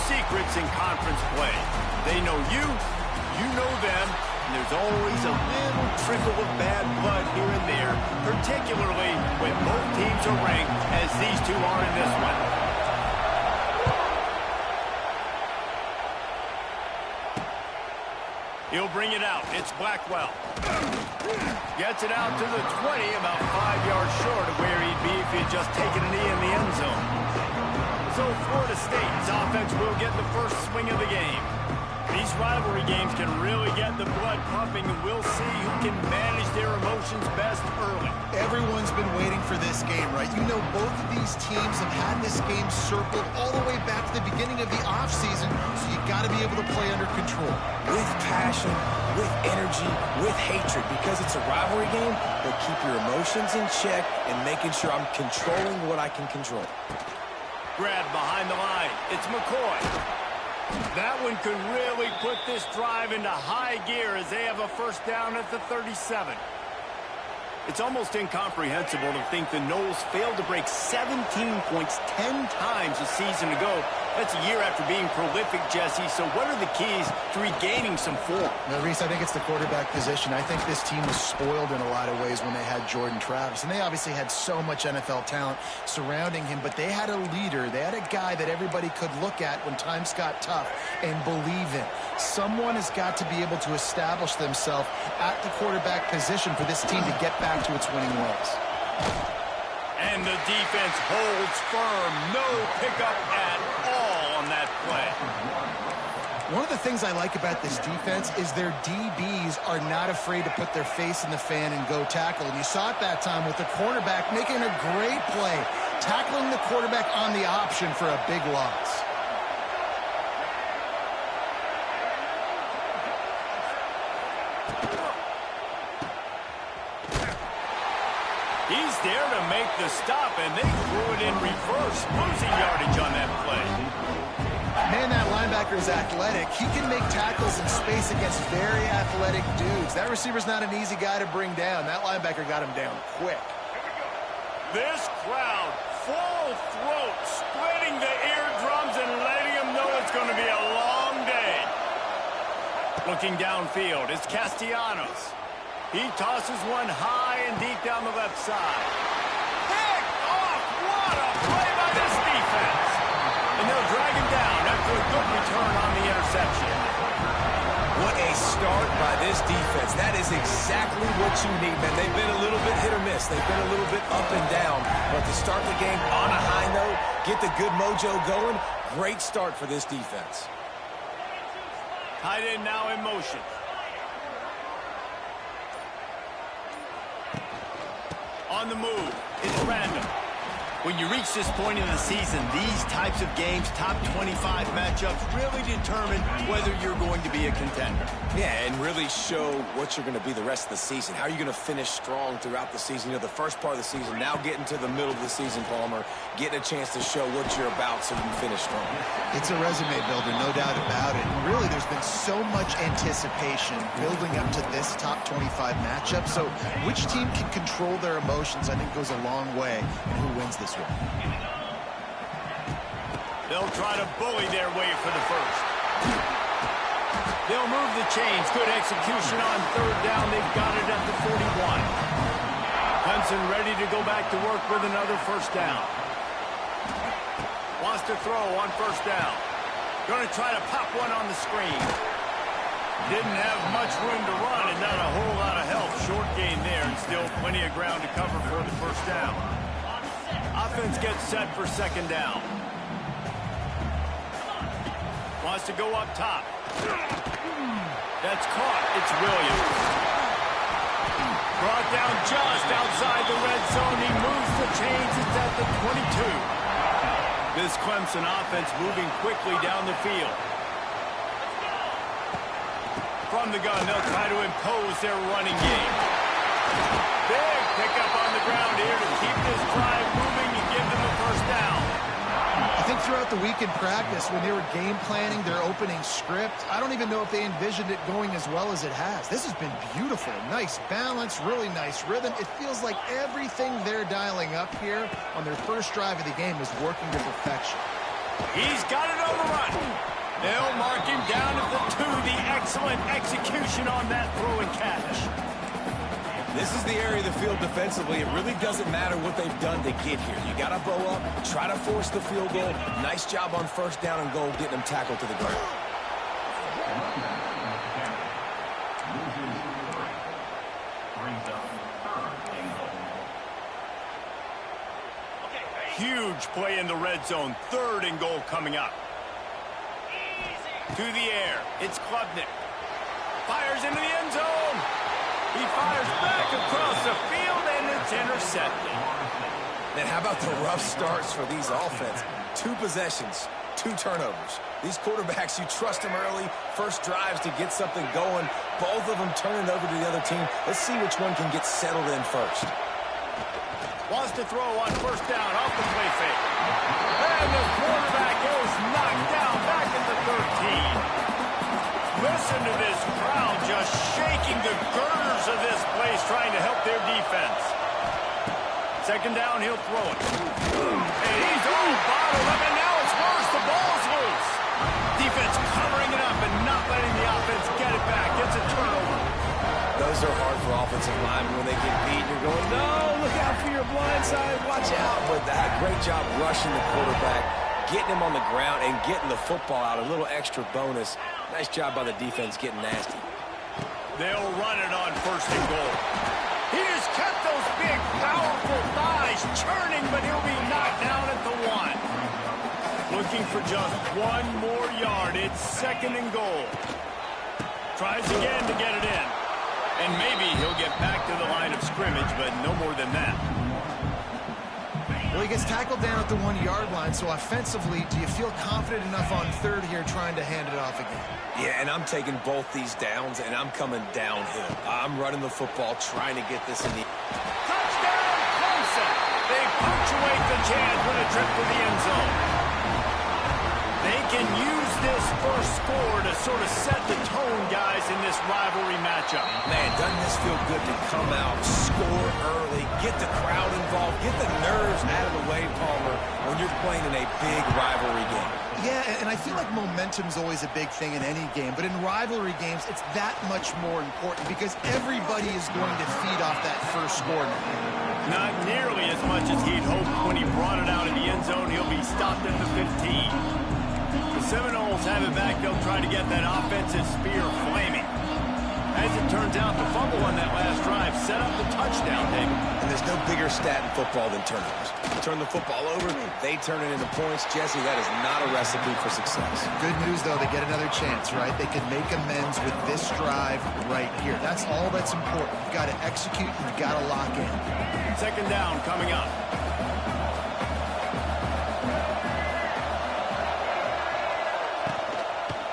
secrets in conference play. They know you, you know them, and there's always a little trickle of bad blood here and there, particularly when both teams are ranked as these two are in this one. He'll bring it out. It's Blackwell. Gets it out to the 20, about 5 yards short of where he'd be if he had just taken a knee in the end zone. So Florida State's offense will get the first swing of the game. These rivalry games can really get the blood pumping, and we'll see who can manage their emotions best early. Everyone's been waiting for this game, right? You know, both of these teams have had this game circled all the way back to the beginning of the offseason, so you got to be able to play under control. With passion, with energy, with hatred, because it's a rivalry game, but keep your emotions in check and making sure I'm controlling what I can control. Grab behind the line. It's McCoy. That one could really put this drive into high gear as they have a first down at the 37. It's almost incomprehensible to think the Noles failed to break 17 points 10 times a season ago. That's a year after being prolific, Jesse. So what are the keys to regaining some form? Now, Reese, I think it's the quarterback position. I think this team was spoiled in a lot of ways when they had Jordan Travis. And they obviously had so much NFL talent surrounding him, but they had a leader. They had a guy that everybody could look at when times got tough and believe in. Someone has got to be able to establish themselves at the quarterback position for this team to get back to its winning ways. And the defense holds firm. No pickup at all on that play. One of the things I like about this defense is their DBs are not afraid to put their face in the fan and go tackle. And you saw it that time with the cornerback making a great play, tackling the quarterback on the option for a big loss. He's there to make the stop, and they threw it in reverse, losing yardage on that play. Man, that linebacker is athletic. He can make tackles in space against very athletic dudes. That receiver's not an easy guy to bring down. That linebacker got him down quick. This crowd, full throat, splitting the eardrums and letting them know it's going to be a long day. Looking downfield, it's Castellanos. He tosses one high and deep down the left side. Picked off! What a play by this defense! And they'll drag him down after a good return on the interception. What a start by this defense. That is exactly what you need, man. They've been a little bit hit or miss. They've been a little bit up and down. But to start the game on a high note, get the good mojo going, great start for this defense. Tight end now in motion. On the move, it's random. When you reach this point in the season, these types of games, top 25 matchups, really determine whether you're going to be a contender. Yeah, and really show what you're going to be the rest of the season. How are you going to finish strong throughout the season? You know, the first part of the season, now getting to the middle of the season, Palmer, getting a chance to show what you're about so you can finish strong. It's a resume builder, no doubt about it. And really, there's been so much anticipation building up to this top 25 matchup. So which team can control their emotions, I think, goes a long way in who wins this one. They'll try to bully their way for the first. They'll move the chains. Good execution on third down. They've got it at the 41. Clemson ready to go back to work with another first down. Wants to throw on first down. Going to try to pop one on the screen. Didn't have much room to run and not a whole lot of help. Short gain there and still plenty of ground to cover for the first down. Offense gets set for second down. Wants to go up top. That's caught. It's Williams. Brought down just outside the red zone. He moves the chains. It's at the 22. This Clemson offense moving quickly down the field. From the gun, they'll try to impose their running game. Big pickup on the ground here to keep this drive moving and give them a first down. I think throughout the week in practice, when they were game planning their opening script, I don't even know if they envisioned it going as well as it has. This has been beautiful. Nice balance, really nice rhythm. It feels like everything they're dialing up here on their first drive of the game is working to perfection. He's got it on the run. They'll mark him down at the 2. The excellent execution on that throw and catch. This is the area of the field defensively. It really doesn't matter what they've done to get here. You got to bow up, try to force the field goal. Nice job on first down and goal, getting them tackled to the ground. Huge play in the red zone. 3rd and goal coming up. To the air. It's Klubnik. Fires into the end zone. He fires back across the field, and it's intercepted. Man, how about the rough starts for these offense? 2 possessions, 2 turnovers. These quarterbacks, you trust them early, first drives to get something going. Both of them turn it over to the other team. Let's see which one can get settled in first. Wants to throw on first down off the play fake. And the quarterback goes knocked down back at the 13. Listen to this crowd just shaking the girders of this place, trying to help their defense. 2nd down, he'll throw it. And he's all bottled up, and now it's worse. The ball's loose. Defense covering it up and not letting the offense get it back. It's a turnover. Those are hard for offensive linemen when they get beat. You're going, no, look out for your blind side. Watch out. But great job rushing the quarterback, getting him on the ground, and getting the football out. A little extra bonus. Nice job by the defense getting nasty. They'll run it on 1st and goal. He just kept those big, powerful thighs churning, but he'll be knocked down at the 1. Looking for just 1 more yard. It's 2nd and goal. Tries again to get it in. And maybe he'll get back to the line of scrimmage, but no more than that. Well, he gets tackled down at the 1-yard line, so offensively, do you feel confident enough on 3rd here trying to hand it off again? Yeah, and I'm taking both these downs, and I'm coming downhill. I'm running the football, trying to get this in the... Touchdown, Clemson! They punctuate the chance with a trip to the end zone. They can use this first score to sort of set the tone, guys, in this rivalry matchup. Man, doesn't this feel good to come out, score early, get the crowd involved, get the nerves out of the way, Palmer, when you're playing in a big rivalry game. Yeah, and I feel like momentum's always a big thing in any game, but in rivalry games, it's that much more important because everybody is going to feed off that first score now. Not nearly as much as he'd hoped when he brought it out in the end zone. He'll be stopped at the 15. The Seminoles have it back. They'll try to get that offensive spear flaming. As it turns out, the fumble on that last drive set up the touchdown, David. And there's no bigger stat in football than turnovers. Turn the football over, they turn it into points. Jesse, that is not a recipe for success. Good news, though, they get another chance, right? They can make amends with this drive right here. That's all that's important. You've got to execute, you've got to lock in. 2nd down coming up.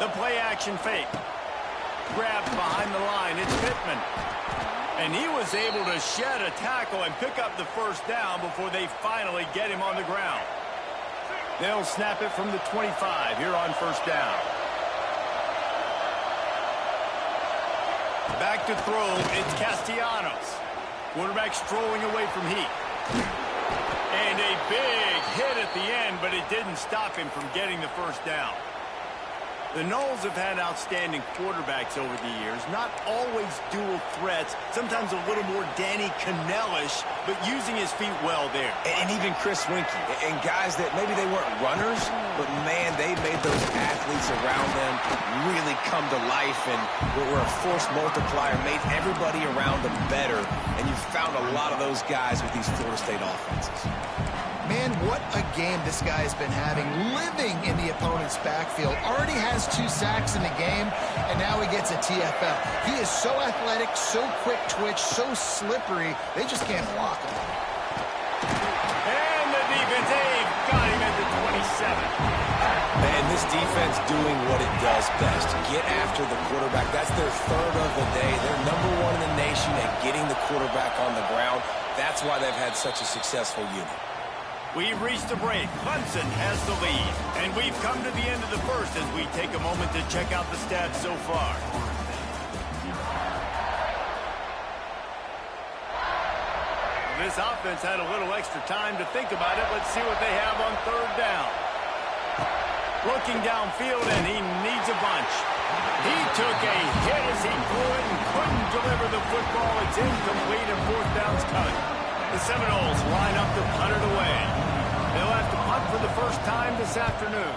The play-action fake. Grabbed behind the line. It's Pittman. And he was able to shed a tackle and pick up the first down before they finally get him on the ground. They'll snap it from the 25 here on 1st down. Back to throw. It's Castellanos. Quarterback strolling away from heat. And a big hit at the end, but it didn't stop him from getting the first down. The Noles have had outstanding quarterbacks over the years, not always dual threats, sometimes a little more Danny Cannell-ish, but using his feet well there. And even Chris Winkie, and guys that maybe they weren't runners, but man, they made those athletes around them really come to life and were a force multiplier, made everybody around them better, and you found a lot of those guys with these Florida State offenses. Man, what a game this guy has been having, living in the opponent's backfield. Already has 2 sacks in the game, and now he gets a TFL. He is so athletic, so quick twitch, so slippery, they just can't block him. And the defense, they've got him at the 27. And this defense doing what it does best, get after the quarterback. That's their 3rd of the day. They're #1 in the nation at getting the quarterback on the ground. That's why they've had such a successful unit. We've reached a break. Clemson has the lead. And we've come to the end of the first as we take a moment to check out the stats so far. This offense had a little extra time to think about it. Let's see what they have on 3rd down. Looking downfield, and he needs a bunch. He took a hit as he threw it and couldn't deliver the football. It's incomplete, and fourth down's coming. The Seminoles line up to punt it away. They'll have to punt for the first time this afternoon.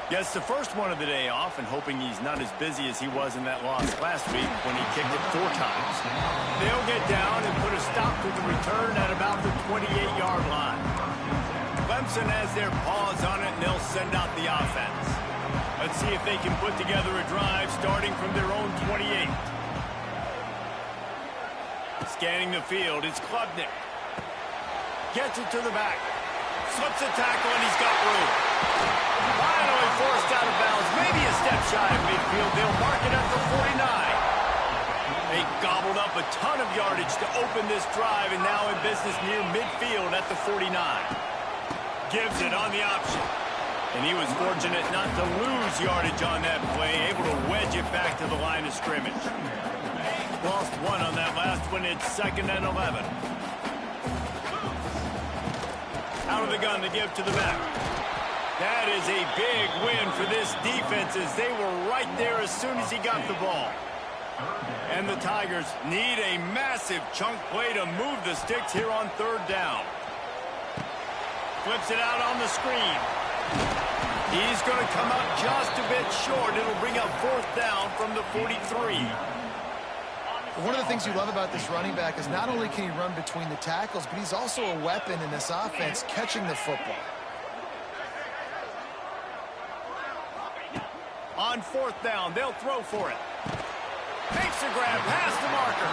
Gets the first one of the day off, and hoping he's not as busy as he was in that loss last week when he kicked it 4 times. They'll get down and put a stop to the return at about the 28-yard line. Clemson has their paws on it, and they'll send out the offense. Let's see if they can put together a drive starting from their own 28. Scanning the field, it's Klubnik. Gets it to the back. Slips a tackle, and he's got room. Finally forced out of bounds, maybe a step shy of midfield. They'll mark it at the 49. They gobbled up a ton of yardage to open this drive, and now in business near midfield at the 49. Gives it on the option. And he was fortunate not to lose yardage on that play, able to wedge it back to the line of scrimmage. Lost 1 on that last one. It's 2nd and 11. Out of the gun to give to the back. That is a big win for this defense as they were right there as soon as he got the ball. And the Tigers need a massive chunk play to move the sticks here on 3rd down. Flips it out on the screen. He's going to come up just a bit short. It'll bring up 4th down from the 43. One of the things you love about this running back is not only can he run between the tackles, but he's also a weapon in this offense catching the football. On 4th down, they'll throw for it. Makes a grab past the marker.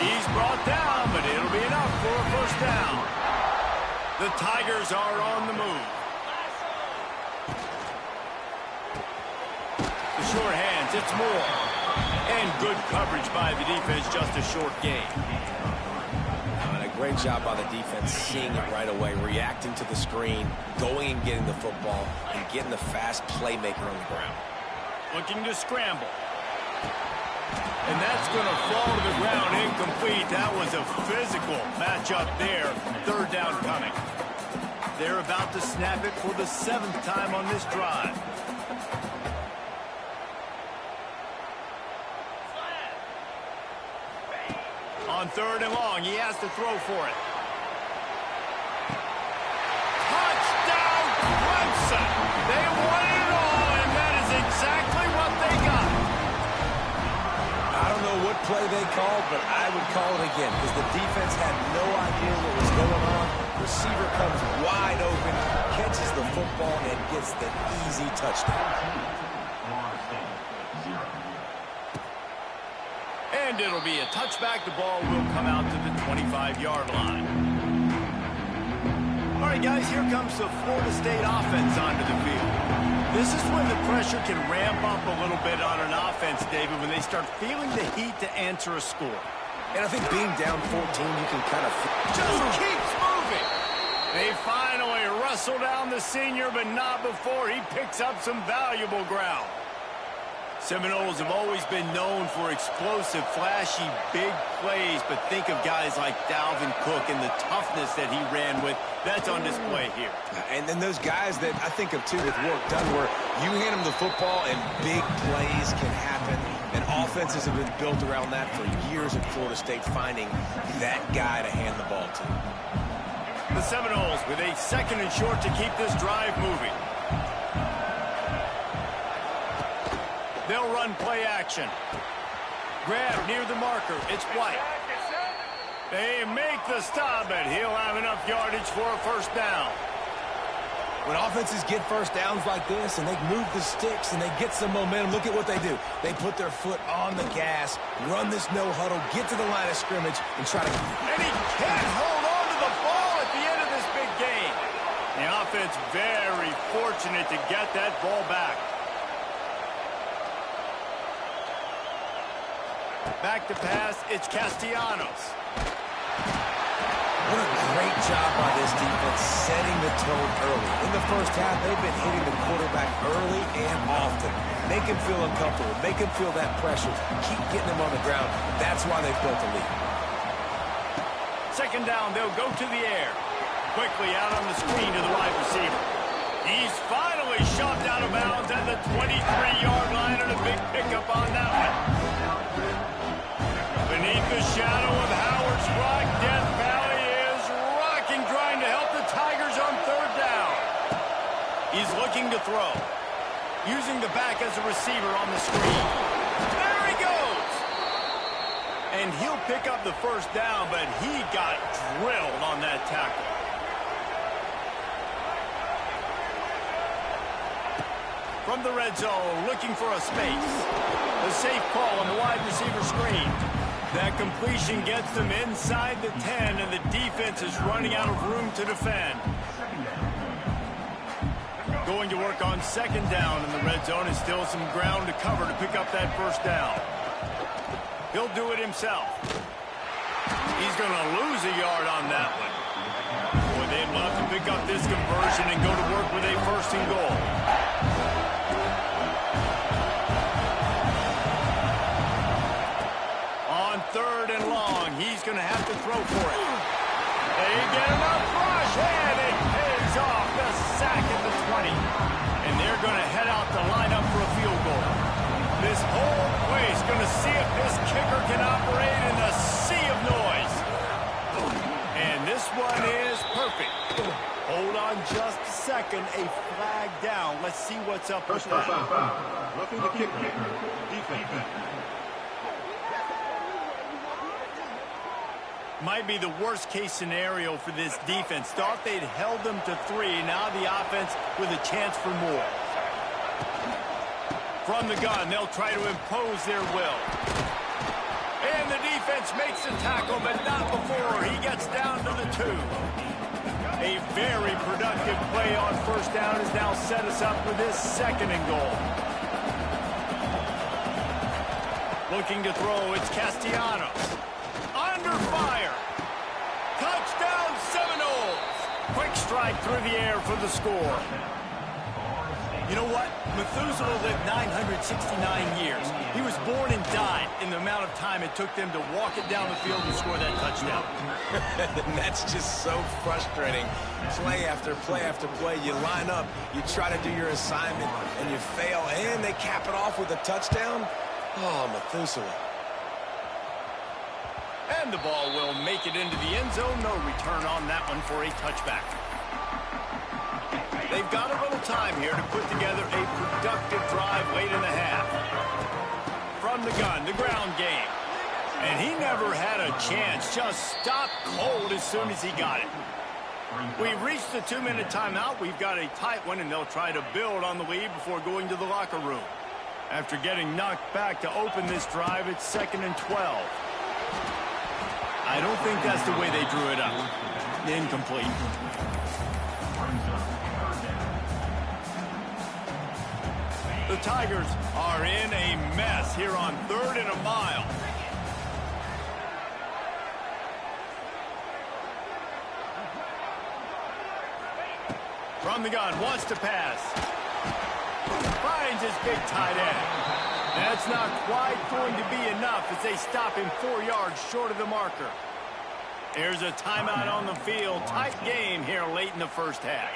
He's brought down, but it'll be enough for a 1st down. The Tigers are on the move. The short hands, it's Moore. And good coverage by the defense, just a short gain. And a great job by the defense seeing it right away, reacting to the screen, going and getting the football, and getting the fast playmaker on the ground. Looking to scramble. And that's going to fall to the ground incomplete. That was a physical matchup there. 3rd down coming. They're about to snap it for the 7th time on this drive. On 3rd and long, he has to throw for it. Touchdown, Clemson! They won it all, and that is exactly what they got. I don't know what play they called, but I would call it again because the defense had no idea what was going on. Receiver comes wide open, catches the football, and gets the easy touchdown. And it'll be a touchback. The ball will come out to the 25-yard line. All right, guys, here comes the Florida State offense onto the field. This is when the pressure can ramp up a little bit on an offense, David, when they start feeling the heat to answer a score. And I think being down 14, you can kind of... Just keeps moving. They finally wrestle down the senior, but not before he picks up some valuable ground. Seminoles have always been known for explosive, flashy, big plays, but think of guys like Dalvin Cook and the toughness that he ran with. That's on display here. And then those guys that I think of, too, with work done, where you hand them the football and big plays can happen. And offenses have been built around that for years in Florida State, finding that guy to hand the ball to. The Seminoles with a 2nd and short to keep this drive moving. They'll run play action. Grab near the marker. It's White. They make the stop, but he'll have enough yardage for a 1st down. When offenses get 1st downs like this and they move the sticks and they get some momentum, look at what they do. They put their foot on the gas, run this no huddle, get to the line of scrimmage, and try to... And he can't hold on to the ball at the end of this big game. The offense very fortunate to get that ball back. Back to pass, it's Castellanos. What a great job by this defense setting the tone early. In the 1st half, they've been hitting the quarterback early and often. Make him feel uncomfortable. Make him feel that pressure. Keep getting him on the ground. That's why they've built a lead. 2nd down, they'll go to the air. Quickly out on the screen to the wide receiver. He's finally shoved out of bounds at the 23-yard line, and a big pickup on that one. Beneath the shadow of Howard's Rock, Death Valley is rocking, trying to help the Tigers on third down. He's looking to throw, using the back as a receiver on the screen. There he goes! And he'll pick up the first down, but he got drilled on that tackle. From the red zone, looking for a space. A safe call on the wide receiver screen. That completion gets them inside the 10, and the defense is running out of room to defend. Going to work on second down in the red zone, and still some ground to cover to pick up that first down. He'll do it himself. He's going to lose a yard on that one. Boy, they'd love to pick up this conversion and go to work with a first and goal. On third and long, he's going to have to throw for it. They get enough rush, and it pays off the sack at the 20. And they're going to head out to line up for a field goal. This whole place going to see if this kicker can operate in a sea of noise. And this one is perfect. Hold on just a second. A flag down. Let's see what's up with that. Roughing the kicker. Defense. Might be the worst-case scenario for this defense. Thought they'd held them to 3. Now the offense with a chance for more. From the gun, they'll try to impose their will. And the defense makes the tackle, but not before he gets down to the 2. A very productive play on first down has now set us up with this second and goal. Looking to throw, it's Castellanos. Under fire. Touchdown Seminoles. Quick strike through the air for the score. You know what? Methuselah lived 969 years. He was born and died in the amount of time it took them to walk it down the field and score that touchdown. That's just so frustrating. Play after play after play. You line up, you try to do your assignment, and you fail, and they cap it off with a touchdown? Oh, Methuselah. And the ball will make it into the end zone. No return on that one for a touchback. They've got a little time here to put together a productive drive late in the half. From the gun, the ground game. And he never had a chance. Just stopped cold as soon as he got it. We've reached the 2-minute timeout. We've got a tight one, and they'll try to build on the lead before going to the locker room. After getting knocked back to open this drive, it's 2nd and 12. I don't think that's the way they drew it up. Incomplete. The Tigers are in a mess here on 3rd and a mile. From the gun, wants to pass. Finds his big tight end. That's not quite going to be enough as they stop him 4 yards short of the marker. There's a timeout on the field. Tight game here late in the first half.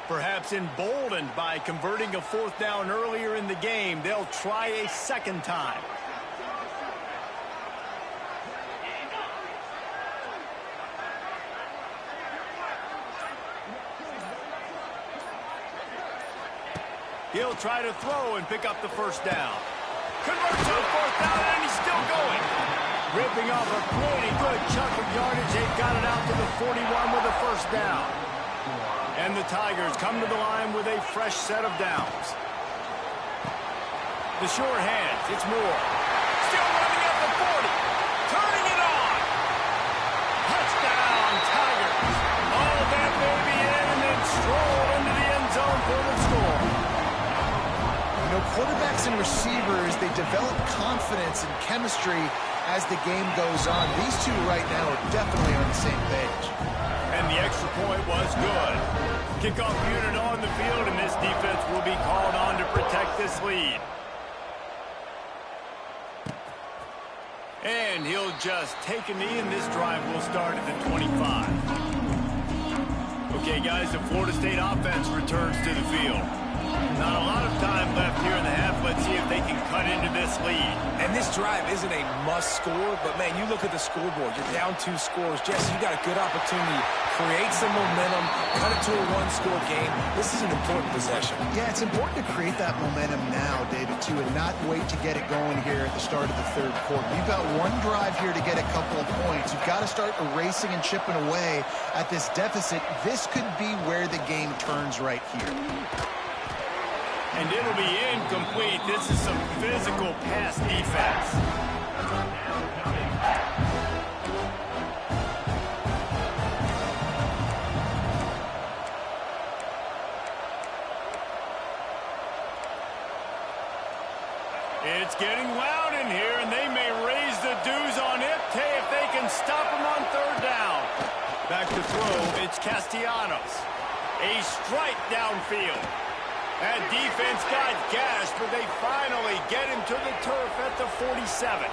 Perhaps emboldened by converting a 4th down earlier in the game, they'll try a second time. He'll try to throw and pick up the first down. Converts on 4th down, and he's still going. Ripping off a pretty good chunk of yardage. They've got it out to the 41 with a first down. And the Tigers come to the line with a fresh set of downs. The sure hands, it's Moore. Still running at the 40. Turning it on. Touchdown, Tigers. All that baby in and then stroll into the end zone for the score. You know, quarterbacks and receivers, they develop confidence and chemistry as the game goes on. These two right now are definitely on the same page. And the extra point was good. Kickoff unit on the field, and this defense will be called on to protect this lead. And he'll just take a knee, and this drive will start at the 25. Okay, guys, the Florida State offense returns to the field. Not a lot of time left here in the half. Let's see if they can cut into this lead. And this drive isn't a must score, but, man, you look at the scoreboard. You're down 2 scores. Jesse, you got a good opportunity. Create some momentum. Cut it to a 1-score game. This is an important possession. Yeah, it's important to create that momentum now, David, too, and not wait to get it going here at the start of the third quarter. You've got one drive here to get a couple of points. You've got to start erasing and chipping away at this deficit. This could be where the game turns right here. And it'll be incomplete. This is some physical pass defense. It's getting loud in here, and they may raise the dues on it if they can stop them on third down. Back to throw, it's Castellanos. A strike downfield. That defense got gashed, but they finally get him to the turf at the 47.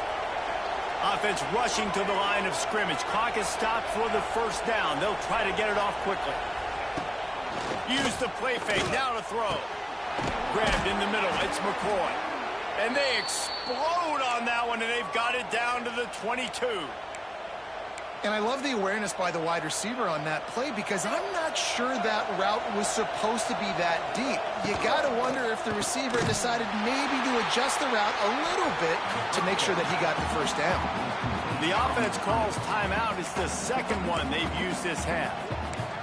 Offense rushing to the line of scrimmage. Clock is stopped for the first down. They'll try to get it off quickly. Use the play fake. Now to throw. Grabbed in the middle. It's McCoy. And they explode on that one, and they've got it down to the 22. And I love the awareness by the wide receiver on that play because I'm not sure that route was supposed to be that deep. You got to wonder if the receiver decided maybe to adjust the route a little bit to make sure that he got the first down. The offense calls timeout. It's the second one they've used this half.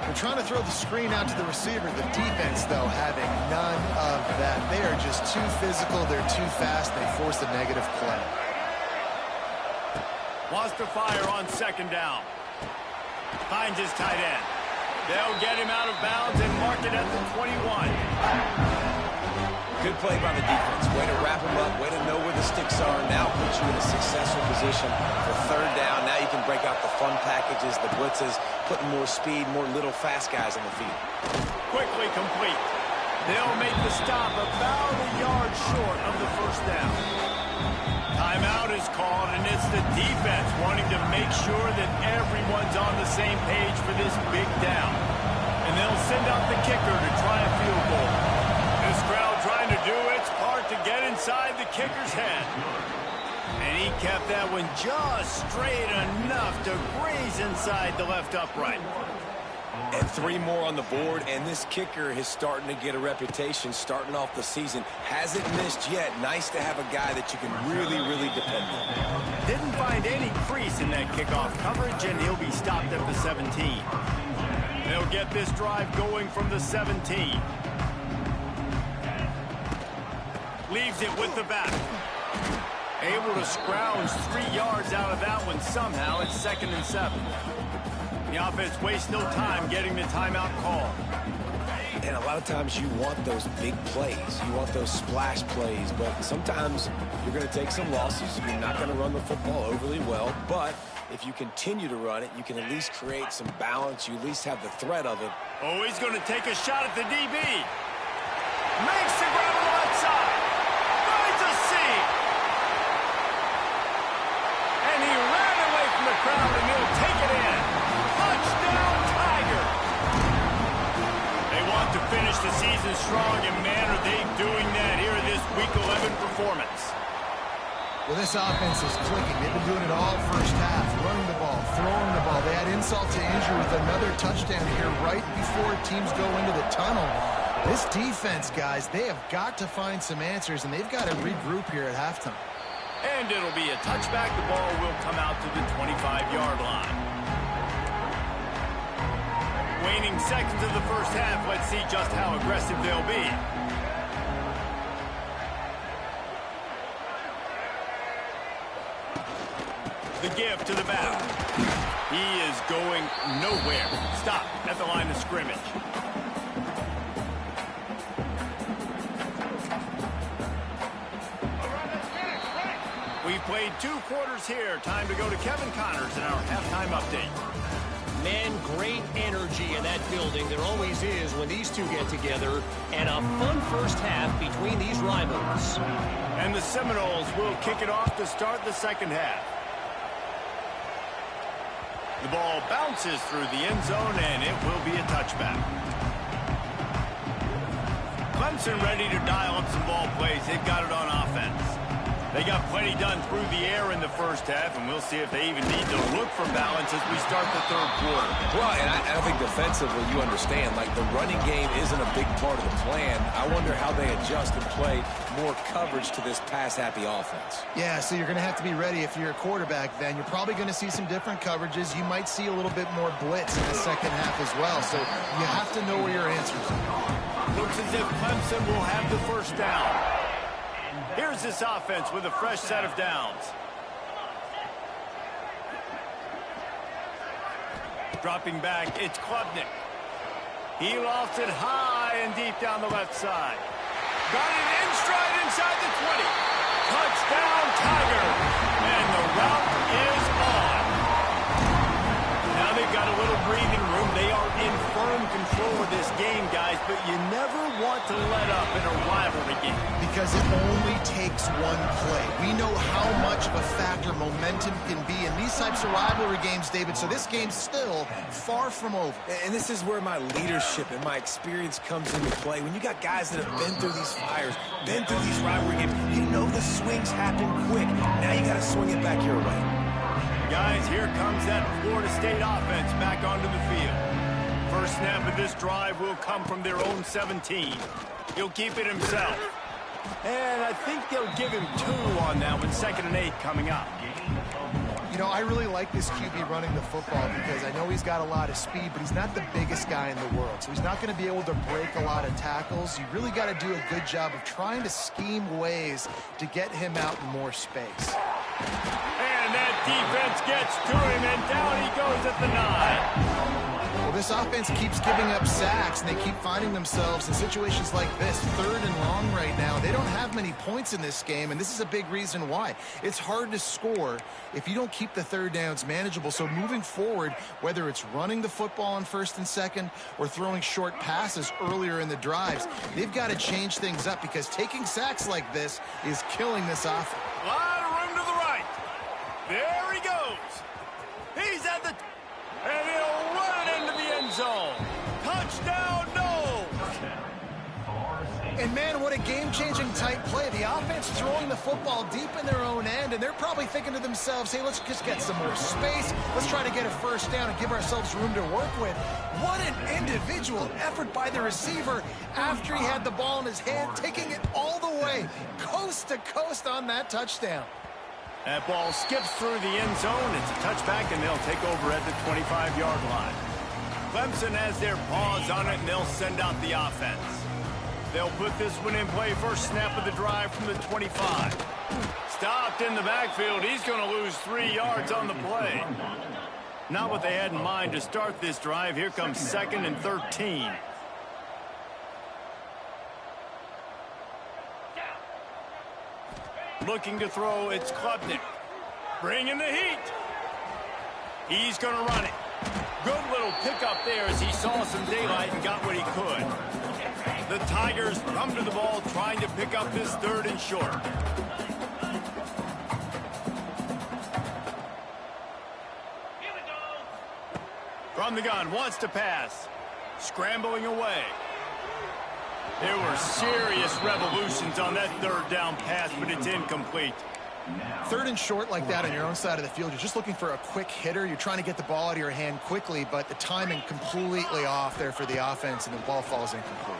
They're trying to throw the screen out to the receiver. The defense, though, having none of that. They are just too physical. They're too fast. They force a negative play. Wants to fire on second down. Finds his tight end. They'll get him out of bounds and mark it at the 21. Good play by the defense. Way to wrap him up. Way to know where the sticks are. Now puts you in a successful position for third down. Now you can break out the fun packages, the blitzes, putting more speed, more little fast guys on the field. Quickly complete. They'll make the stop about a yard short of the first down. Timeout is called, and it's the defense wanting to make sure that everyone's on the same page for this big down. And they'll send out the kicker to try a field goal. This crowd trying to do its part to get inside the kicker's head. And he kept that one just straight enough to graze inside the left upright. And 3 more on the board, and this kicker is starting to get a reputation starting off the season. Hasn't missed yet. Nice to have a guy that you can really, really depend on. Didn't find any crease in that kickoff coverage, and he'll be stopped at the 17. They'll get this drive going from the 17. Leaves it with the back. Able to scrounge 3 yards out of that one somehow. It's 2nd and 7. The offense wastes no time getting the timeout call. And a lot of times you want those big plays. You want those splash plays. But sometimes you're going to take some losses. You're not going to run the football overly well. But if you continue to run it, you can at least create some balance. You at least have the threat of it. Oh, he's going to take a shot at the DB. Makes the grab on the left side. Finds a seam. And he ran away from the crowd, and he'll take it in. Touchdown, Tiger! They want to finish the season strong, and man, are they doing that here in this Week 11 performance. Well, this offense is clicking. They've been doing it all first half, running the ball, throwing the ball. They had insult to injury with another touchdown here right before teams go into the tunnel. This defense, guys, they have got to find some answers, and they've got to regroup here at halftime. And it'll be a touchback. The ball will come out to the 25-yard line. Waning seconds of the first half. Let's see just how aggressive they'll be. The give to the back. He is going nowhere. Stop at the line of scrimmage. We've played 2 quarters here. Time to go to Kevin Connors in our halftime update. Man, great energy in that building. There always is when these two get together. And a fun first half between these rivals. And the Seminoles will kick it off to start the second half. The ball bounces through the end zone, and it will be a touchback. Clemson ready to dial up some ball plays. They've got it on offense. They got plenty done through the air in the first half, and we'll see if they even need to look for balance as we start the third quarter. Well, and I think defensively, you understand, like the running game isn't a big part of the plan. I wonder how they adjust and play more coverage to this pass-happy offense. Yeah, so you're going to have to be ready if you're a quarterback then. You're probably going to see some different coverages. You might see a little bit more blitz in the second half as well, so you have to know where your answers are. Looks as if Clemson will have the first down. Here's this offense with a fresh set of downs. Dropping back, it's Klubnik. He lost it high and deep down the left side. Got it in stride inside the 20. Touchdown, Tiger. And the route is on. Now they've got a little breathing room. They are in firm control of this game, guys, but you never want to let up in a rivalry game. Because it only takes one play. We know how much of a factor momentum can be in these types of rivalry games, David, so this game's still far from over. And this is where my leadership and my experience comes into play. When you got guys that have been through these fires, been through these rivalry games, you know the swings happen quick. Now you got to swing it back your way. Guys, here comes that Florida State offense back onto the field. First snap of this drive will come from their own 17. He'll keep it himself. And I think they'll give him 2 on that one, 2nd and 8 coming up. You know, I really like this QB running the football because I know he's got a lot of speed, but he's not the biggest guy in the world. So he's not going to be able to break a lot of tackles. You really got to do a good job of trying to scheme ways to get him out in more space. And that defense gets to him, and down he goes at the 9. Well, this offense keeps giving up sacks, and they keep finding themselves in situations like this, 3rd and long right now. They don't have many points in this game, and this is a big reason why. It's hard to score if you don't keep the third downs manageable. So moving forward, whether it's running the football on 1st and 2nd or throwing short passes earlier in the drives, they've got to change things up because taking sacks like this is killing this offense. A lot of room to the right. There he goes. He's at the... And he'll run it into the end zone. Touchdown, no! And, man, what a game-changing type play. The offense throwing the football deep in their own end, and they're probably thinking to themselves, hey, let's just get some more space. Let's try to get a first down and give ourselves room to work with. What an individual effort by the receiver after he had the ball in his hand, taking it all the way, coast to coast on that touchdown. That ball skips through the end zone. It's a touchback, and they'll take over at the 25-yard line. Clemson has their paws on it, and they'll send out the offense. They'll put this one in play. First snap of the drive from the 25. Stopped in the backfield. He's going to lose 3 yards on the play. Not what they had in mind to start this drive. Here comes 2nd and 13. Looking to throw, it's Klubnik. Bringing the heat. He's going to run it. Good little pickup there as he saw some daylight and got what he could. The Tigers come to the ball trying to pick up this 3rd and short. From the gun, wants to pass. Scrambling away. There were serious revolutions on that 3rd down pass, but it's incomplete. 3rd and short like that on your own side of the field, you're just looking for a quick hitter. You're trying to get the ball out of your hand quickly, but the timing completely off there for the offense, and the ball falls incomplete.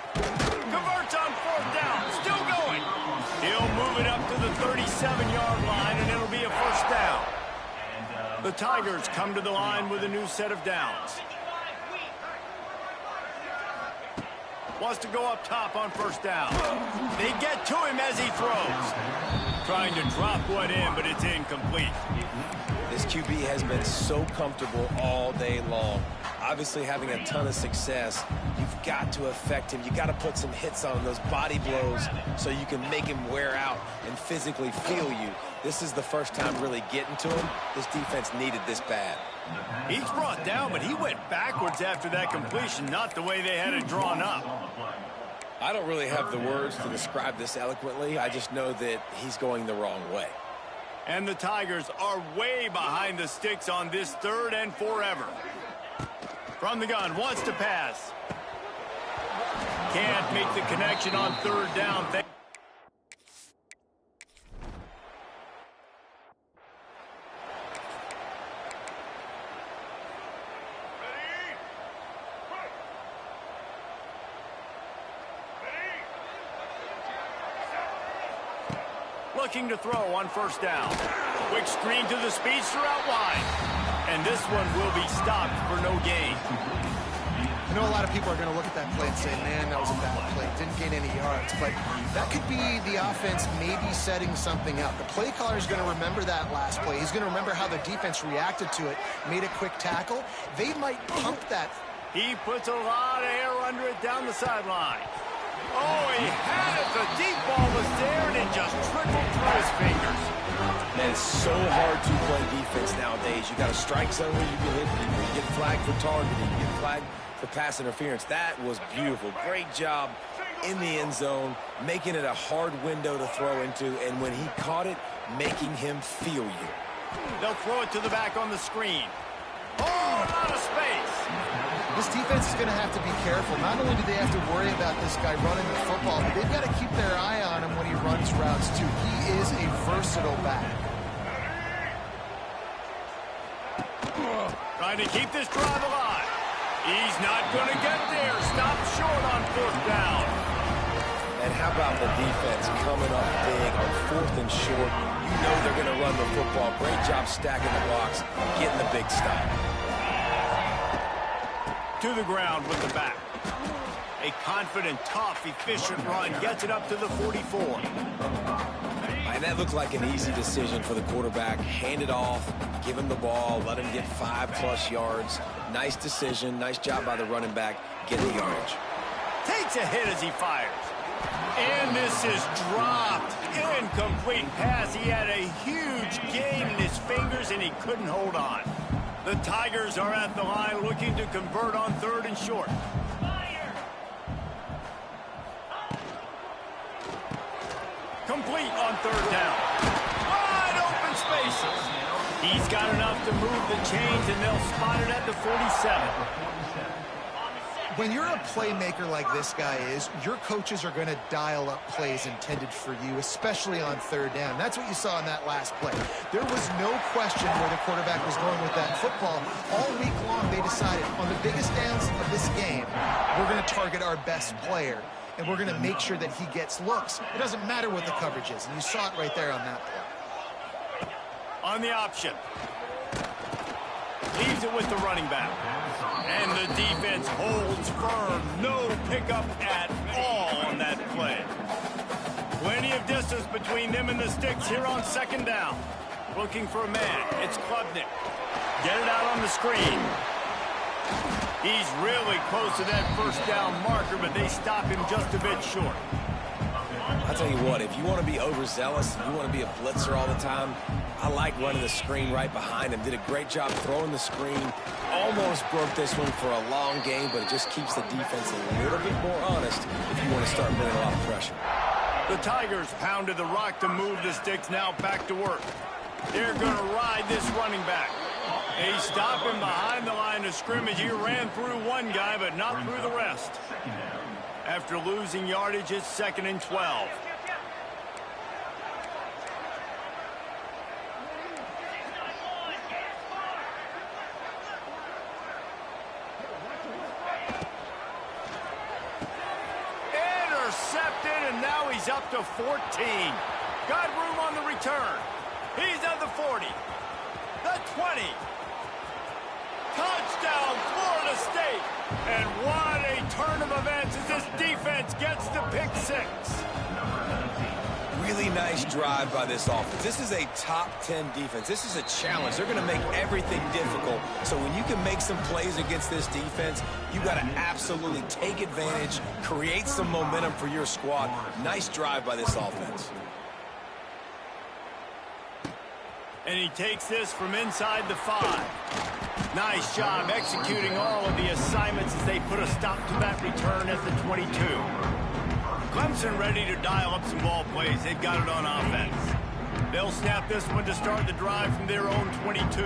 Converts on 4th down, still going. He'll move it up to the 37-yard line, and it'll be a first down. The Tigers come to the line with a new set of downs. Wants to go up top on 1st down. They get to him as he throws. Trying to drop one in, but it's incomplete. This QB has been so comfortable all day long. Obviously having a ton of success. You've got to affect him. You got to put some hits on those body blows so you can make him wear out and physically feel you. This is the first time really getting to him. This defense needed this bad. He's brought down, but he went backwards after that completion, not the way they had it drawn up. I don't really have the words to describe this eloquently. I just know that he's going the wrong way. And the Tigers are way behind the sticks on this 3rd and forever. From the gun, wants to pass. Can't make the connection on 3rd down. Looking to throw on 1st down. Quick screen to the speedster out wide. And this one will be stopped for no gain. I know a lot of people are going to look at that play and say, man, that was a bad play. Didn't gain any yards. But that could be the offense maybe setting something up. The play caller is going to remember that last play. He's going to remember how the defense reacted to it, made a quick tackle. They might pump that. He puts a lot of air under it down the sideline. Oh, he had it. The deep ball was there, and it just trickled through his fingers. Man, it's so hard to play defense nowadays. You got a strike zone where you can hit people. You get flagged for targeting. You get flagged for pass interference. That was beautiful. Great job in the end zone, making it a hard window to throw into, and when he caught it, making him feel you. They'll throw it to the back on the screen. Oh, a lot of space. This defense is going to have to be careful. Not only do they have to worry about this guy running the football, but they've got to keep their eye on him when he runs routes, too. He is a versatile back. Trying to keep this drive alive. He's not going to get there. Stopped short on 4th down. And how about the defense coming up big on 4th and short? You know they're going to run the football. Great job stacking the box, getting the big stop. To the ground with the back. A confident, tough, efficient run gets it up to the 44. And that looked like an easy decision for the quarterback. Hand it off, give him the ball, let him get 5+ yards. Nice decision. Nice job by the running back getting the yardage. Takes a hit as he fires. And this is dropped. Incomplete pass. He had a huge gain in his fingers, and he couldn't hold on. The Tigers are at the line looking to convert on 3rd and short. Complete on 3rd down. Wide open spaces. He's got enough to move the chains, and they'll spot it at the 47. When you're a playmaker like this guy is, your coaches are going to dial up plays intended for you, especially on 3rd down. That's what you saw in that last play. There was no question where the quarterback was going with that football. All week long, they decided on the biggest downs of this game, we're going to target our best player, and we're going to make sure that he gets looks. It doesn't matter what the coverage is, and you saw it right there on that play. On the option. Leaves it with the running back. And the defense holds firm. No pickup at all on that play. Plenty of distance between them and the sticks here on 2nd down. Looking for a man. It's Klubnik. Get it out on the screen. He's really close to that 1st down marker, but they stop him just a bit short. I'll tell you what, if you want to be overzealous, if you want to be a blitzer all the time, I like running the screen right behind him. Did a great job throwing the screen. Almost broke this one for a long game, but it just keeps the defense a little bit more honest if you want to start bringing a lot of pressure. The Tigers pounded the rock to move the sticks, now back to work. They're going to ride this running back. They stop him behind the line of scrimmage. He ran through one guy, but not through the rest. After losing yardage, it's 2nd and 12. Intercepted, and now he's up to 14. Got room on the return. He's at the 40. The 20. Touchdown, Florida State. And what a turn of events as this defense gets the pick 6. Really nice drive by this offense. This is a top 10 defense. This is a challenge. They're going to make everything difficult. So when you can make some plays against this defense, you got to absolutely take advantage, create some momentum for your squad. Nice drive by this offense. And he takes this from inside the 5. Nice job executing all of the assignments as they put a stop to that return at the 22. Clemson ready to dial up some ball plays. They've got it on offense. They'll snap this one to start the drive from their own 22.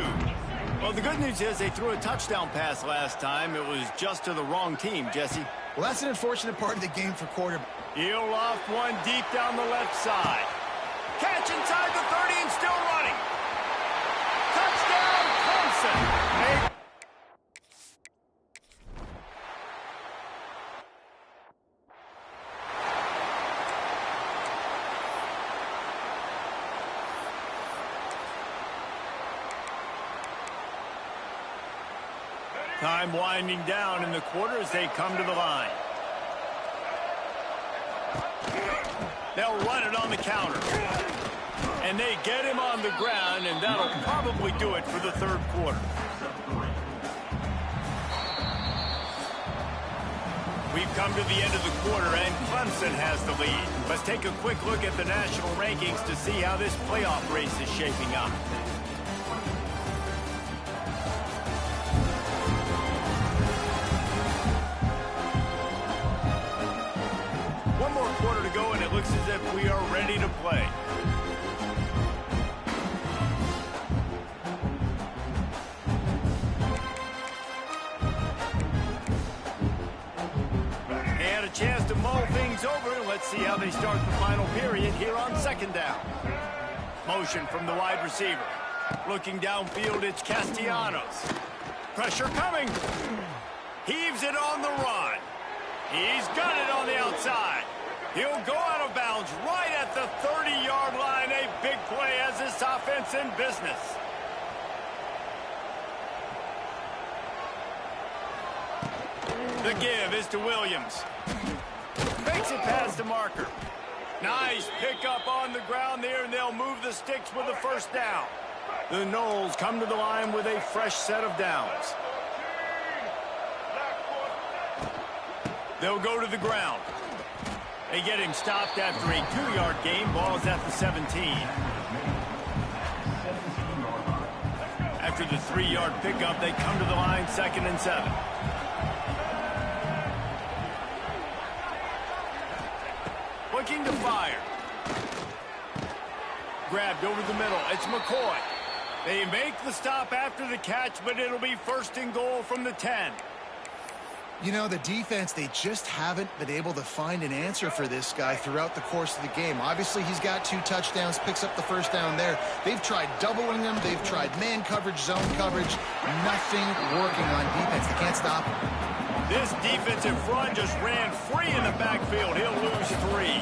Well, the good news is they threw a touchdown pass last time. It was just to the wrong team, Jesse. Well, that's an unfortunate part of the game for quarterback. He'll off one deep down the left side. Catch inside the 30 and still running. Touchdown, Clemson. Time winding down in the quarter as they come to the line. They'll run it on the counter. And they get him on the ground, and that'll probably do it for the third quarter. We've come to the end of the quarter, and Clemson has the lead. Let's take a quick look at the national rankings to see how this playoff race is shaping up. One more quarter to go, and it looks as if we are ready to play. They had a chance to mull things over. Let's see how they start the final period here on second down. Motion from the wide receiver. Looking downfield, it's Castellanos. Pressure coming. Heaves it on the run. He's got it on the outside. He'll go out of bounds right at the 30-yard line. A big play as this offense in business. The give is to Williams. Makes it past the marker. Nice pickup on the ground there, and they'll move the sticks with a first down. The Noles come to the line with a fresh set of downs. They'll go to the ground. They get him stopped after a 2-yard gain. Ball's at the 17. After the 3-yard pickup, they come to the line, 2nd and 7. Looking to fire. Grabbed over the middle. It's McCoy. They make the stop after the catch, but it'll be 1st and goal from the 10. You know, the defense, they just haven't been able to find an answer for this guy throughout the course of the game. Obviously, he's got 2 touchdowns, picks up the first down there. They've tried doubling him. They've tried man coverage, zone coverage. Nothing working on defense. They can't stop him. This defensive front just ran free in the backfield. He'll lose 3.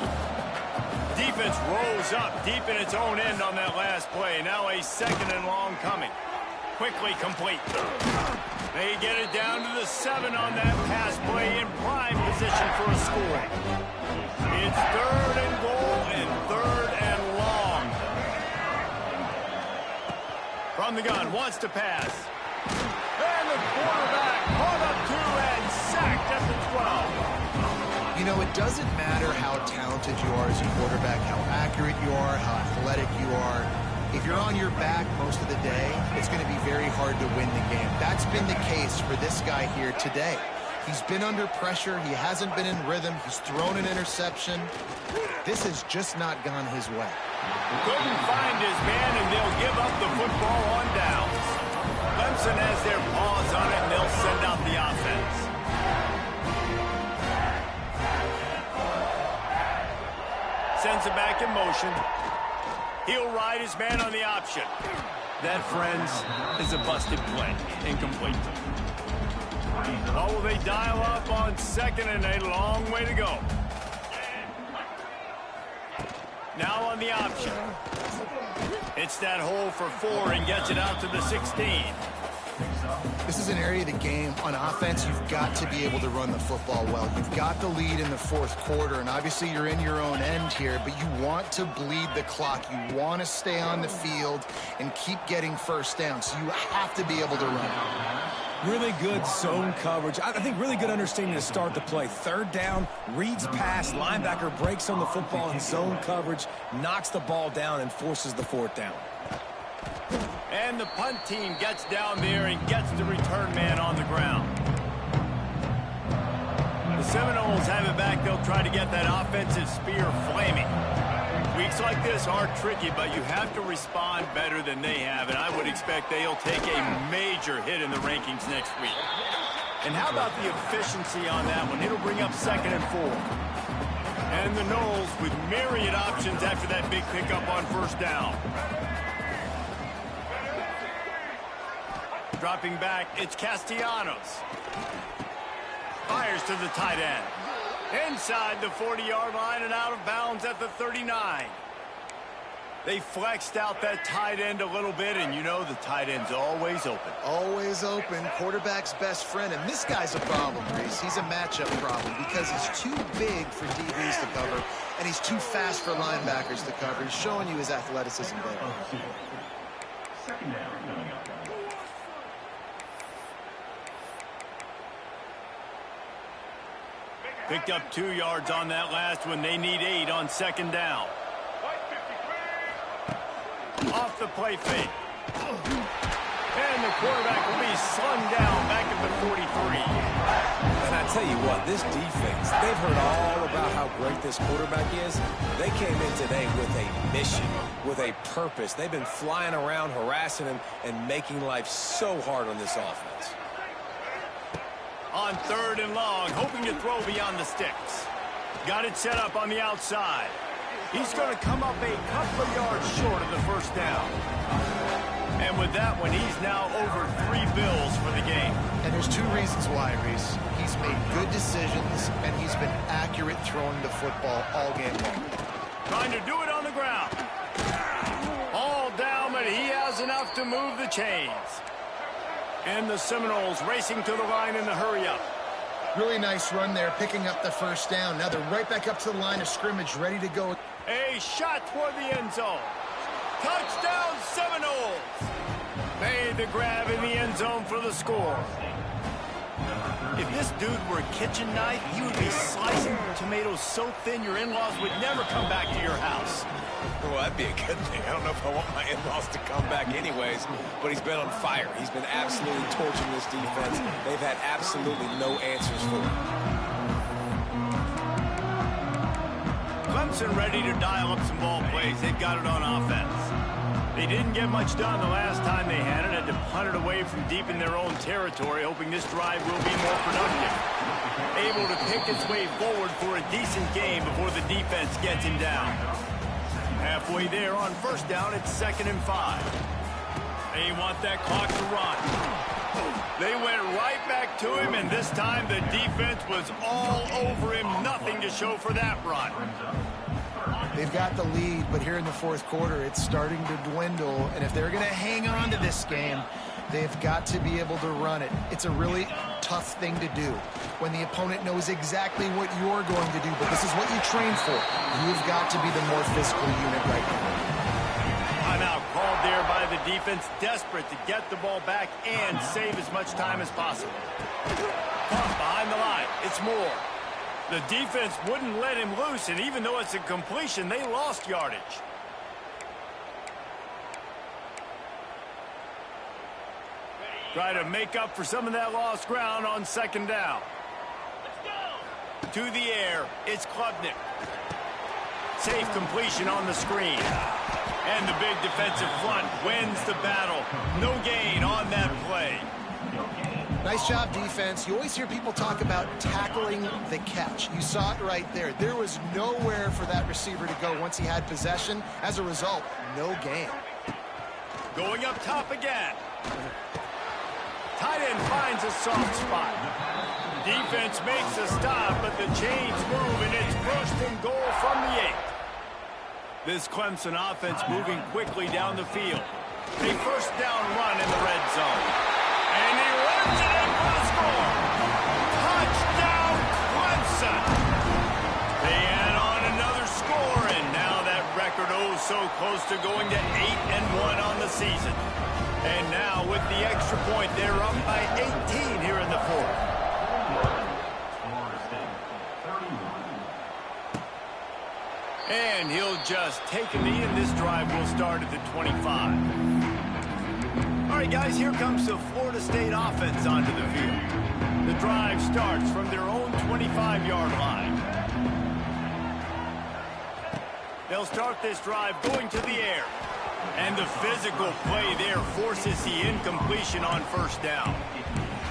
Defense rolls up deep in its own end on that last play. Now a 2nd and long coming. Quickly complete. They get it down to the 7 on that pass play in prime position for a score. It's 3rd and goal and 3rd and long. From the gun, wants to pass. And the quarterback caught up to and sacked at the 12. You know, it doesn't matter how talented you are as a quarterback, how accurate you are, how athletic you are. If you're on your back most of the day, it's going to be very hard to win the game. That's been the case for this guy here today. He's been under pressure. He hasn't been in rhythm. He's thrown an interception. This has just not gone his way. Couldn't find his man, and they'll give up the football on downs. Clemson has their paws on it, and they'll send out the offense. Sends it back in motion. He'll ride his man on the option. That, friends, is a busted play. Incomplete. Oh, will they dial up on 2nd and a long way to go. Now on the option. It's that hole for 4 and gets it out to the 16. This is an area of the game. On offense, you've got to be able to run the football well. You've got the lead in the 4th quarter, and obviously you're in your own end here, but you want to bleed the clock. You want to stay on the field and keep getting first down, so you have to be able to run. Really good zone coverage. I think really good understanding to start the play. 3rd down, reads pass, linebacker breaks on the football in zone coverage, knocks the ball down, and forces the 4th down. And the punt team gets down there and gets the return man on the ground. The Seminoles have it back. They'll try to get that offensive spear flaming. Weeks like this are tricky, but you have to respond better than they have, and I would expect they'll take a major hit in the rankings next week. And how about the efficiency on that one? It'll bring up 2nd and 4. And the Knowles with myriad options after that big pickup on 1st down. Dropping back, it's Castellanos. Fires to the tight end. Inside the 40-yard line and out of bounds at the 39. They flexed out that tight end a little bit, and you know the tight end's always open. Always open, quarterback's best friend. And this guy's a problem, Reese. He's a matchup problem because he's too big for DBs to cover, and he's too fast for linebackers to cover. He's showing you his athleticism there. Second down coming up. Picked up 2 yards on that last one. They need 8 on 2nd down. Off the play fake. And the quarterback will be slung down back at the 43. And I tell you what, this defense, they've heard all about how great this quarterback is. They came in today with a mission, with a purpose. They've been flying around, harassing him, and making life so hard on this offense. On 3rd and long, hoping to throw beyond the sticks. Got it set up on the outside. He's going to come up a couple of yards short of the 1st down. And with that one, he's now over 3 bills for the game. And there's 2 reasons why, Reese. He's made good decisions, and he's been accurate throwing the football all game long. Trying to do it on the ground. All down, but he has enough to move the chains. And the Seminoles racing to the line in the hurry-up. Really nice run there, picking up the 1st down. Now they're right back up to the line of scrimmage, ready to go. A shot toward the end zone. Touchdown, Seminoles. Made the grab in the end zone for the score. If this dude were a kitchen knife, he would be slicing tomatoes so thin your in-laws would never come back to your house. Well, that'd be a good thing. I don't know if I want my in-laws to come back anyways, but he's been on fire. He's been absolutely torching this defense. They've had absolutely no answers for him. Clemson ready to dial up some ball plays. They've got it on offense. They didn't get much done the last time they had it. Had to punt it away from deep in their own territory, hoping this drive will be more productive. Able to pick its way forward for a decent game before the defense gets him down. Halfway there on 1st down, it's 2nd and 5. They want that clock to run. They went right back to him, and this time the defense was all over him. Nothing to show for that run. They've got the lead, but here in the 4th quarter, it's starting to dwindle. And if they're going to hang on to this game, they've got to be able to run it. It's a really tough thing to do when the opponent knows exactly what you're going to do, but this is what you train for. You've got to be the more physical unit right now. Timeout called there by the defense, desperate to get the ball back and save as much time as possible. Pump behind the line. It's Moore. The defense wouldn't let him loose, and even though it's a completion, they lost yardage. Try to make up for some of that lost ground on 2nd down. To the air, it's Klubnik. Safe completion on the screen. And the big defensive front wins the battle. No gain on that play. Nice job, defense. You always hear people talk about tackling the catch. You saw it right there. There was nowhere for that receiver to go once he had possession. As a result, no gain. Going up top again. Tight end finds a soft spot. Defense makes a stop, but the chains move, and it's 1st and goal from the 8. This Clemson offense moving quickly down the field. A 1st down run in the red zone. And he runs it in for the score. Touchdown, Clemson. They add on another score, and now that record so close to going to 8-1 on the season. And now with the extra point, they're up by 18 here in the 4th. And he'll just take a knee, and this drive will start at the 25. All right, guys, here comes the Florida State offense onto the field. The drive starts from their own 25-yard line. They'll They'll start this drive going to the air. And the physical play there forces the incompletion on first down.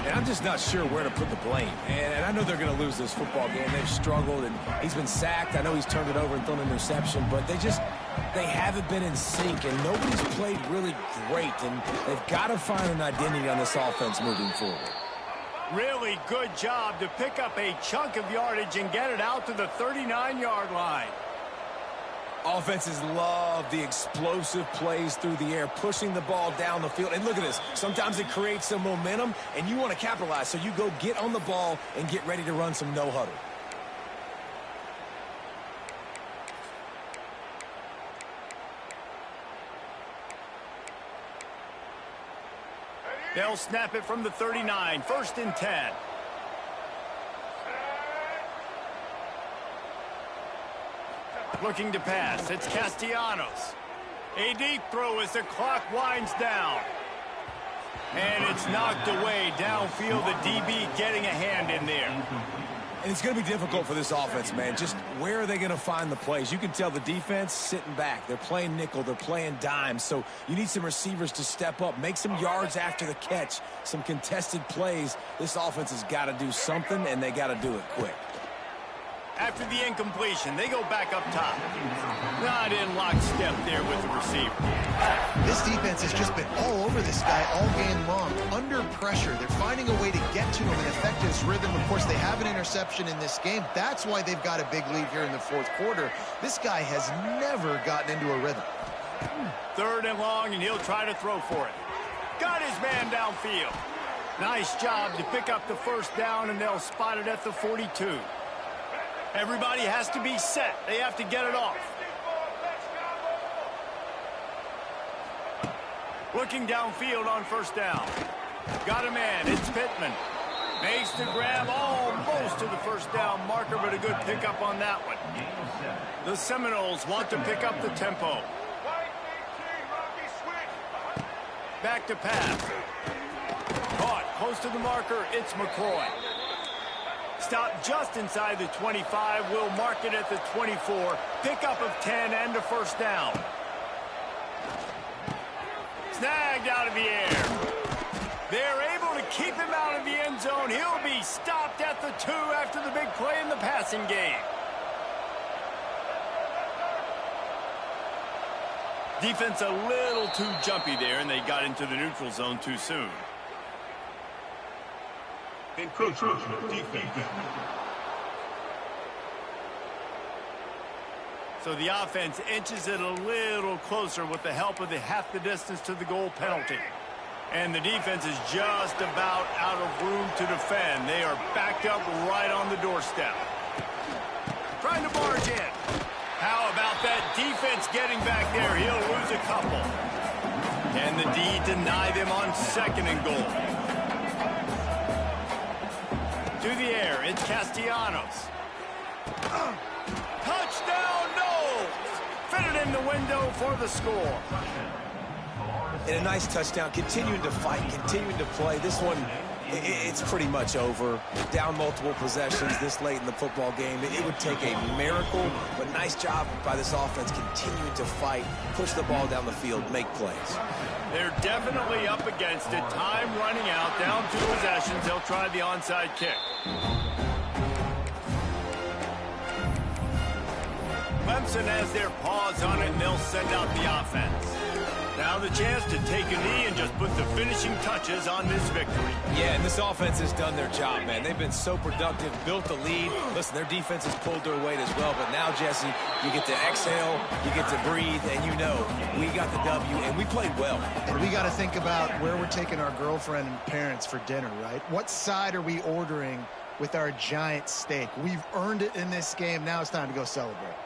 And I'm just not sure where to put the blame. And I know they're going to lose this football game. They've struggled, and he's been sacked. I know he's turned it over and thrown an interception, but they haven't been in sync, and nobody's played really great. And they've got to find an identity on this offense moving forward. Really good job to pick up a chunk of yardage and get it out to the 39-yard line. Offenses love the explosive plays through the air, pushing the ball down the field. And look at this. Sometimes it creates some momentum, and you want to capitalize. So you go get on the ball and get ready to run some no-huddle. They'll snap it from the 39, 1st and 10. Looking to pass, it's Castellanos. A deep throw as the clock winds down. And it's knocked away downfield, the DB getting a hand in there. And it's going to be difficult for this offense, man. Just where are they going to find the plays? You can tell the defense sitting back. They're playing nickel. They're playing dime. So you need some receivers to step up, make some yards after the catch, some contested plays. This offense has got to do something, and they got to do it quick. After the incompletion, they go back up top. Not in lockstep there with the receiver. This defense has just been all over this guy all game long. Under pressure, they're finding a way to get to him and affect his rhythm. Of course, they have an interception in this game. That's why they've got a big lead here in the 4th quarter. This guy has never gotten into a rhythm. 3rd and long, and he'll try to throw for it. Got his man downfield. Nice job to pick up the 1st down, and they'll spot it at the 42. Everybody has to be set. They have to get it off. Looking downfield on 1st down. Got a man. It's Pittman. Makes the grab almost to the 1st down marker, but a good pickup on that one. The Seminoles want to pick up the tempo. Back to pass. Caught close to the marker. It's McCoy. Stop just inside the 25. We'll mark it at the 24. Pickup of 10 and a 1st down. Snagged out of the air. They're able to keep him out of the end zone. He'll be stopped at the 2 after the big play in the passing game. Defense a little too jumpy there, and they got into the neutral zone too soon. Encroachment defense. So the offense inches it a little closer with the help of the half the distance to the goal penalty. And the defense is just about out of room to defend. They are backed up right on the doorstep. Trying to barge in. How about that defense getting back there? He'll lose a couple. Can the D deny them on 2nd and goal? To the air, it's Castellanos. Touchdown, no! Fitted in the window for the score. And a nice touchdown, continuing to fight, continuing to play. This one, it's pretty much over. Down multiple possessions this late in the football game. It would take a miracle, but nice job by this offense continuing to fight, push the ball down the field, make plays. They're definitely up against it. Time running out, down 2 possessions. They'll try the onside kick. Clemson has their paws on it, and they'll send out the offense. Now the chance to take a knee and just put the finishing touches on this victory. Yeah, and this offense has done their job, man. They've been so productive, built the lead. Listen, their defense has pulled their weight as well, but now, Jesse, you get to exhale, you get to breathe, and you know we got the W, and we played well. And we got to think about where we're taking our girlfriend and parents for dinner, right? What side are we ordering with our giant steak? We've earned it in this game. Now it's time to go celebrate.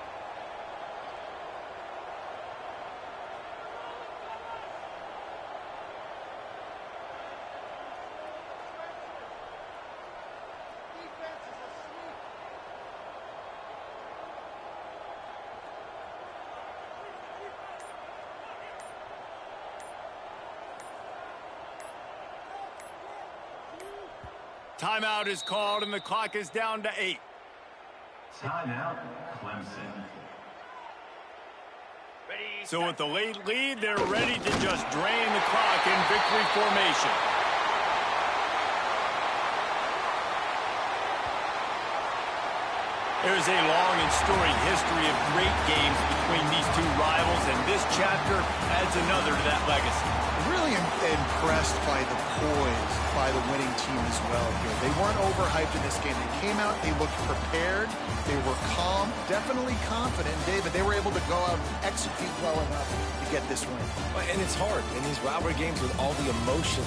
Timeout is called, and the clock is down to 8. Timeout, Clemson. So with the late lead, they're ready to just drain the clock in victory formation. There's a long and storied history of great games between these two rivals, and this chapter adds another to that legacy. Really impressed by the poise by the winning team as well here. They weren't overhyped in this game. They came out, they looked prepared, they were calm, definitely confident. David, they were able to go out and execute well enough to get this win. And it's hard in these rivalry games with all the emotion.